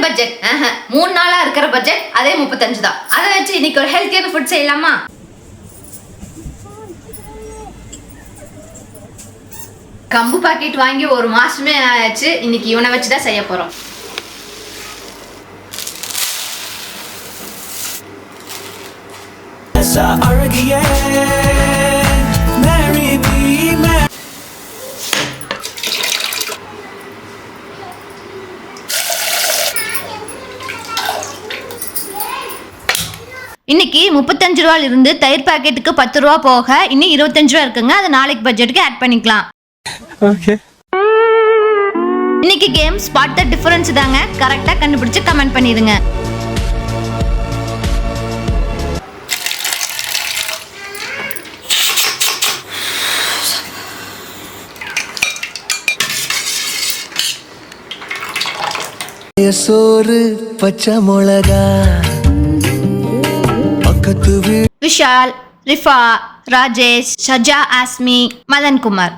Budget 3 நாளா இருக்கிற budget அதே 35 தான். அதை வச்சு இன்னைக்கு ஒரு ஹெல்த்தியான ஃபுட் செய்யலாமா? கம்பு பாக்கெட் வாங்கி 1 மாசமே ஆச்சு. இன்னைக்கு இவனை வச்சு தான் செய்ய போறோம். இன்னைக்கு 35 ரூபாயில இருந்து தயிர் பாக்கெட்டுக்கு 10 ரூபா போக இன்னும் 25 ரூபா இருக்குங்க. அது நாளைக்கு பட்ஜெட்டுக்கு ஆட் பண்ணிக்கலாம். ஓகே. இன்னைக்கு கேம் ஸ்பாட் தி டிஃபரன்ஸ் தாங்க. கரெக்டா கண்டுபிடிச்சு கமெண்ட் பண்ணிருங்க. சோறு பச்சை மிளகா பக்கத்து விஷால், ரிஃபா, ராஜேஷ், ஷஜா, ஆஸ்மி, மதன் குமார்.